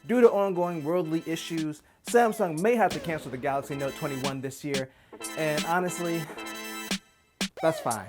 Due to ongoing worldly issues, Samsung may have to cancel the Galaxy Note 21 this year, and honestly, that's fine.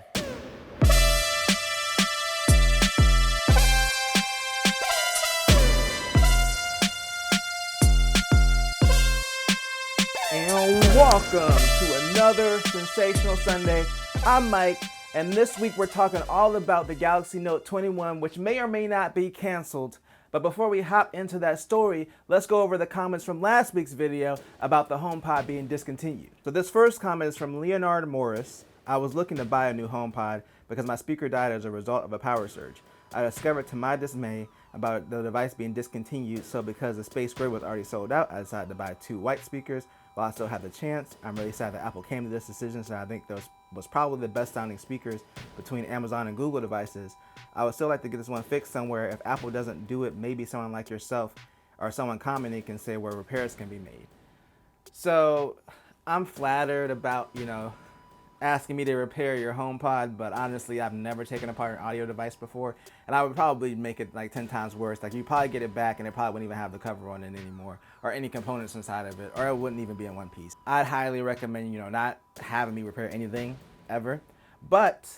And welcome to another sensational Sunday. I'm Mike, and this week we're talking all about the Galaxy Note 21, which may or may not be canceled. But before we hop into that story, let's go over the comments from last week's video about the HomePod being discontinued. So this first comment is from Leonard Morris. I was looking to buy a new HomePod because my speaker died as a result of a power surge. I discovered to my dismay about the device being discontinued, so because the Space Gray was already sold out, I decided to buy 2 white speakers while I still had the chance. I'm really sad that Apple came to this decision, so I think those was probably the best sounding speakers between Amazon and Google devices. I would still like to get this one fixed somewhere. If Apple doesn't do it, maybe someone like yourself or someone commenting can say where repairs can be made. So I'm flattered about, asking me to repair your HomePod, but honestly, I've never taken apart an audio device before, and I would probably make it like 10 times worse. Like, you probably get it back and it probably wouldn't even have the cover on it anymore, or any components inside of it, or it wouldn't even be in one piece. I'd highly recommend, not having me repair anything ever, but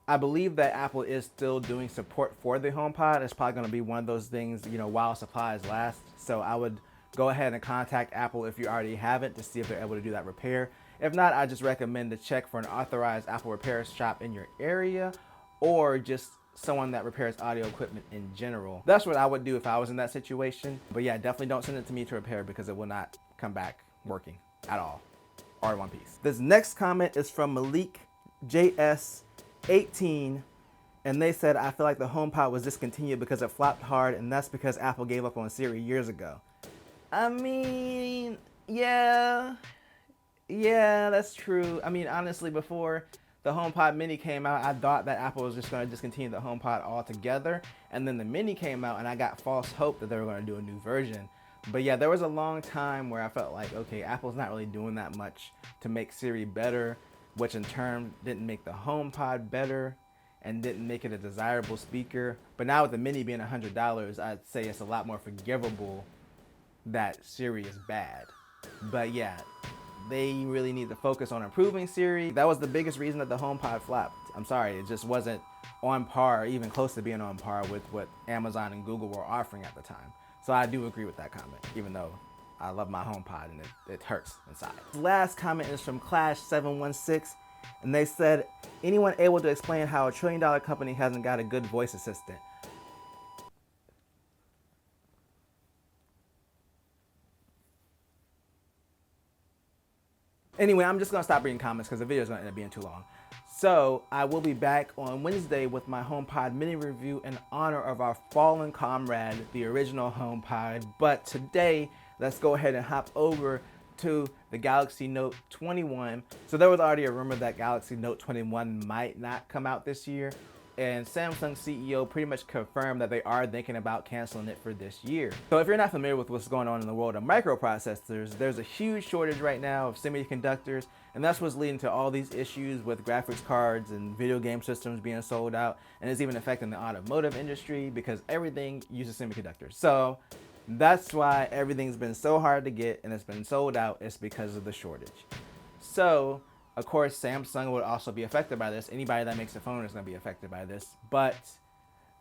I believe that Apple is still doing support for the HomePod. It's probably going to be one of those things, while supplies last. So I would go ahead and contact Apple if you already haven't to see if they're able to do that repair. If not, I just recommend to check for an authorized Apple repair shop in your area, or just someone that repairs audio equipment in general. That's what I would do if I was in that situation. But yeah, definitely don't send it to me to repair because it will not come back working at all, or in one piece. This next comment is from Malik JS18, and they said, I feel like the HomePod was discontinued because it flopped hard, and that's because Apple gave up on Siri years ago. I mean, yeah, that's true. I mean, honestly, before the HomePod Mini came out, I thought that Apple was just going to discontinue the HomePod altogether. And then the Mini came out, and I got false hope that they were going to do a new version. But yeah, there was a long time where I felt like, okay, Apple's not really doing that much to make Siri better, which in turn didn't make the HomePod better and didn't make it a desirable speaker. But now with the Mini being $100, I'd say it's a lot more forgivable that Siri is bad. But yeah, they really need to focus on improving Siri. That was the biggest reason that the HomePod flopped. I'm sorry, it just wasn't on par, even close to being on par with what Amazon and Google were offering at the time. So I do agree with that comment, even though I love my HomePod and it hurts inside. The last comment is from Clash716, and they said, anyone able to explain how a $1 trillion company hasn't got a good voice assistant? Anyway, I'm just going to stop reading comments because the video is going to end up being too long. So I will be back on Wednesday with my HomePod mini review in honor of our fallen comrade, the original HomePod. But today, let's go ahead and hop over to the Galaxy Note 21. So there was already a rumor that Galaxy Note 21 might not come out this year. And Samsung CEO pretty much confirmed that they are thinking about canceling it for this year. So if you're not familiar with what's going on in the world of microprocessors, there's a huge shortage right now of semiconductors, and that's what's leading to all these issues with graphics cards and video game systems being sold out, and it's even affecting the automotive industry because everything uses semiconductors. So that's why everything's been so hard to get and it's been sold out. It's because of the shortage. So of course, Samsung would also be affected by this. Anybody that makes a phone is going to be affected by this. But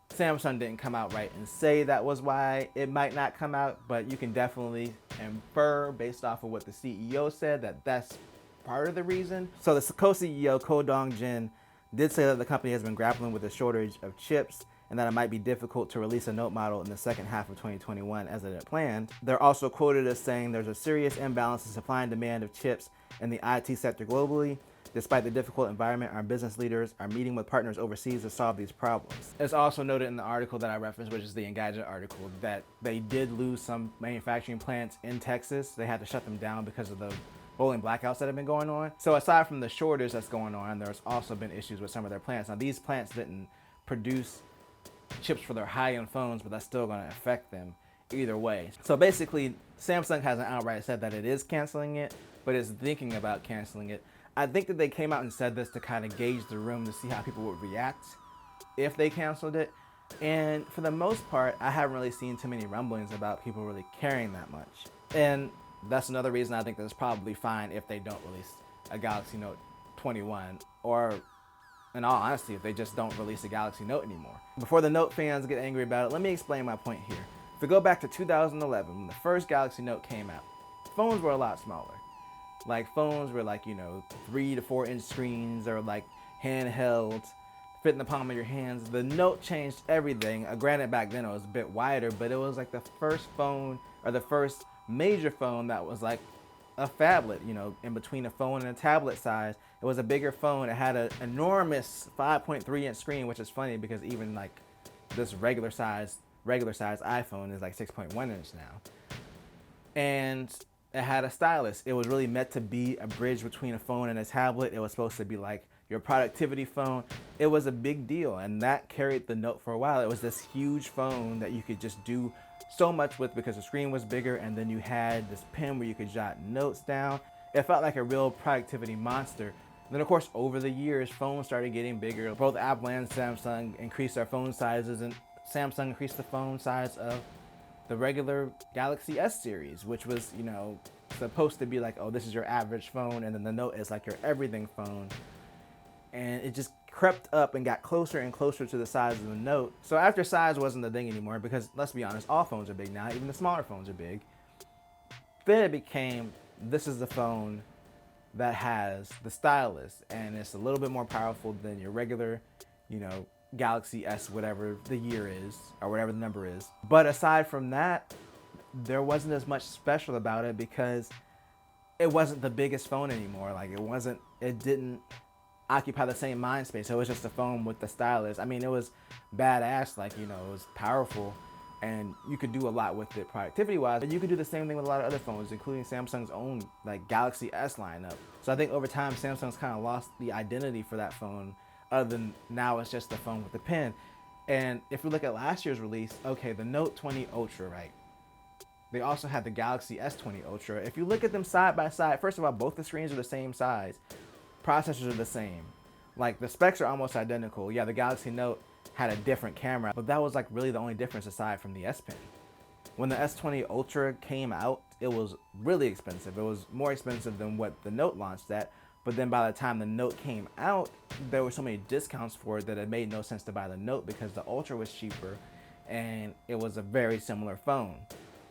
Samsung didn't come out right and say that was why it might not come out. But you can definitely infer based off of what the CEO said that that's part of the reason. So the co-CEO, Ko-Dong Jin, did say that the company has been grappling with a shortage of chips and that it might be difficult to release a Note model in the second half of 2021 as it had planned. They're also quoted as saying there's a serious imbalance in supply and demand of chips in the IT sector globally. Despite the difficult environment, our business leaders are meeting with partners overseas to solve these problems. It's also noted in the article that I referenced, which is the Engadget article, that they did lose some manufacturing plants in Texas. They had to shut them down because of the rolling blackouts that have been going on. So aside from the shortage that's going on, there's also been issues with some of their plants. Now these plants didn't produce chips for their high-end phones, but that's still going to affect them either way. So basically, Samsung hasn't outright said that it is canceling it, but is thinking about canceling it. I think that they came out and said this to kind of gauge the room to see how people would react if they canceled it. And for the most part, I haven't really seen too many rumblings about people really caring that much. And that's another reason I think that it's probably fine if they don't release a Galaxy Note 21, or in all honesty, if they just don't release a Galaxy Note anymore. Before the Note fans get angry about it, let me explain my point here. If we go back to 2011, when the first Galaxy Note came out, phones were a lot smaller. Like, phones were like, 3 to 4 inch screens, or like handhelds, fit in the palm of your hands. The Note changed everything. Granted, back then it was a bit wider, but it was like the first phone, or the first major phone that was like a phablet, in between a phone and a tablet size. It was a bigger phone. It had an enormous 5.3 inch screen, which is funny because even like this regular size iPhone is like 6.1 inch now. And it had a stylus. It was really meant to be a bridge between a phone and a tablet. It was supposed to be like your productivity phone. It was a big deal, and that carried the Note for a while. It was this huge phone that you could just do so much with because the screen was bigger, and then you had this pen where you could jot notes down. It felt like a real productivity monster. Then, of course, over the years, phones started getting bigger. Both Apple and Samsung increased their phone sizes, and Samsung increased the phone size of the regular Galaxy S series, which was, supposed to be like, oh, this is your average phone, and then the Note is like your everything phone. And it just crept up and got closer and closer to the size of the Note. So after size wasn't the thing anymore, because let's be honest, all phones are big now, even the smaller phones are big. Then it became, this is the phone that has the stylus, and it's a little bit more powerful than your regular, Galaxy S, whatever the year is, or whatever the number is. But aside from that, there wasn't as much special about it because it wasn't the biggest phone anymore. Like, it didn't occupy the same mind space. It was just a phone with the stylus. I mean, it was badass, like, it was powerful, and you could do a lot with it productivity wise. But you could do the same thing with a lot of other phones, including Samsung's own like Galaxy S lineup. So I think over time Samsung's kind of lost the identity for that phone, other than now it's just the phone with the pen. And if we look at last year's release, okay, the Note 20 Ultra, right? They also had the Galaxy S20 Ultra. If you look at them side by side, first of all, both the screens are the same size. Processors are the same. Like, the specs are almost identical. Yeah, the Galaxy Note had a different camera, but that was like really the only difference aside from the S Pen. When the S20 Ultra came out, it was really expensive. It was more expensive than what the Note launched at. But then by the time the Note came out, there were so many discounts for it that it made no sense to buy the Note because the Ultra was cheaper and it was a very similar phone.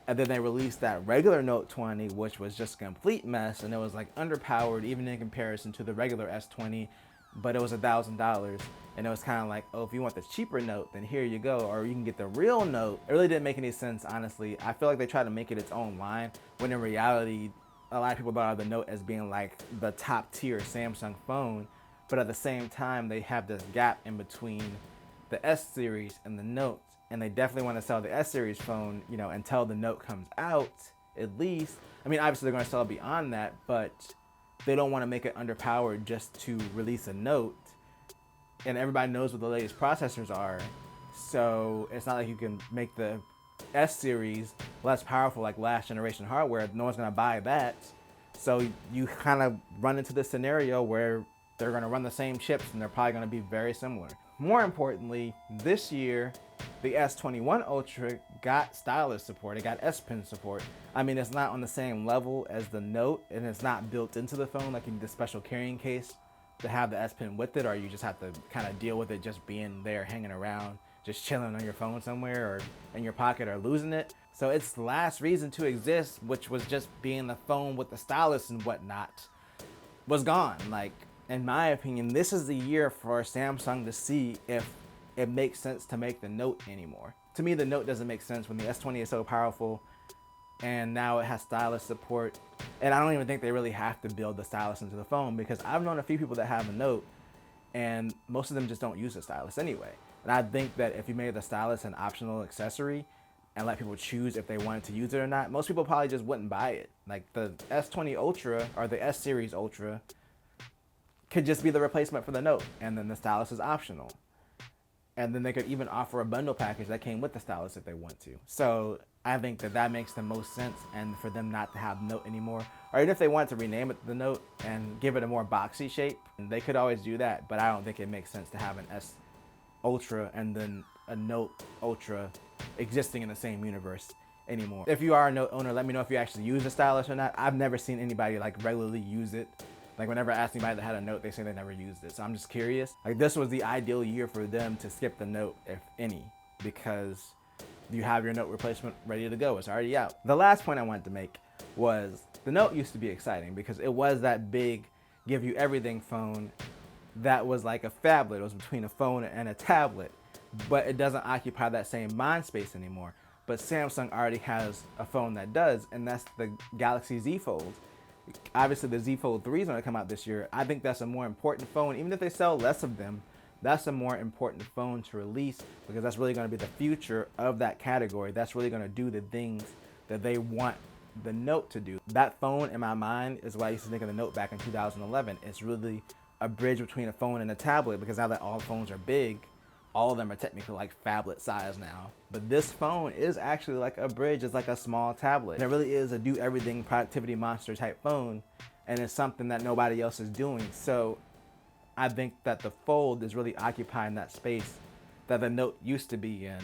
And then they released that regular Note 20, which was just a complete mess, and it was like underpowered even in comparison to the regular S20, but it was $1,000. And it was kind of like, oh, if you want the cheaper Note, then here you go, or you can get the real Note. It really didn't make any sense, honestly. I feel like they tried to make it its own line, when in reality, a lot of people thought of the Note as being like the top tier Samsung phone, but at the same time, they have this gap in between the S series and the Note. And they definitely want to sell the S series phone, until the Note comes out, at least. I mean, obviously they're going to sell it beyond that, but they don't want to make it underpowered just to release a Note. And everybody knows what the latest processors are, so it's not like you can make the S series less powerful like last generation hardware. No one's going to buy that. So you kind of run into this scenario where they're going to run the same chips and they're probably going to be very similar. More importantly, this year, the S21 Ultra got stylus support. It got S Pen support. I mean, it's not on the same level as the Note, and it's not built into the phone like you need a special carrying case to have the S Pen with it, or you just have to kind of deal with it just being there, hanging around, just chilling on your phone somewhere or in your pocket or losing it. So its last reason to exist, which was just being the phone with the stylus and whatnot, was gone. Like, in my opinion, this is the year for Samsung to see if it makes sense to make the Note anymore. To me, the Note doesn't make sense when the S20 is so powerful and now it has stylus support. And I don't even think they really have to build the stylus into the phone, because I've known a few people that have a Note and most of them just don't use the stylus anyway. And I think that if you made the stylus an optional accessory and let people choose if they wanted to use it or not, most people probably just wouldn't buy it. Like, the S20 Ultra or the S Series Ultra could just be the replacement for the Note, and then the stylus is optional. And then they could even offer a bundle package that came with the stylus if they want to. So I think that that makes the most sense, and for them not to have Note anymore, or even if they wanted to rename it the Note and give it a more boxy shape, they could always do that. But I don't think it makes sense to have an S Ultra and then a Note Ultra existing in the same universe anymore. If you are a Note owner, let me know if you actually use the stylus or not. I've never seen anybody like regularly use it. Like whenever I ask anybody that had a Note, they say they never used it. So I'm just curious. Like this was the ideal year for them to skip the Note, if any, because you have your Note replacement ready to go. It's already out. The last point I wanted to make was the Note used to be exciting because it was that big, give you everything phone that was like a phablet. It was between a phone and a tablet, but it doesn't occupy that same mind space anymore. But Samsung already has a phone that does, and that's the Galaxy Z Fold. Obviously the Z Fold 3 is going to come out this year. I think that's a more important phone. Even if they sell less of them, that's a more important phone to release because that's really going to be the future of that category. That's really going to do the things that they want the Note to do. That phone in my mind is what I used to think of the Note back in 2011. It's really a bridge between a phone and a tablet because now that all phones are big, all of them are technically like phablet size now. But this phone is actually like a bridge. It's like a small tablet. And it really is a do everything productivity monster type phone, and it's something that nobody else is doing. So I think that the Fold is really occupying that space that the Note used to be in.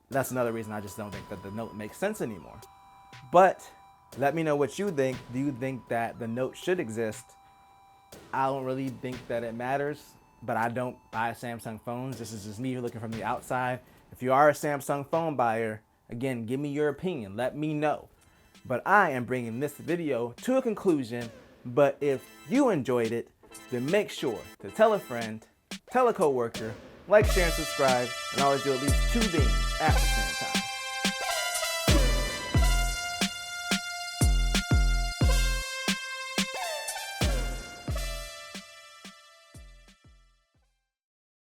That's another reason I just don't think that the Note makes sense anymore. But let me know what you think. Do you think that the Note should exist? I don't really think that it matters, but I don't buy Samsung phones. This is just me looking from the outside. If you are a Samsung phone buyer, again, give me your opinion. Let me know. But I am bringing this video to a conclusion. But if you enjoyed it, then make sure to tell a friend, tell a coworker, like, share, and subscribe, and always do at least 2 things at the same time.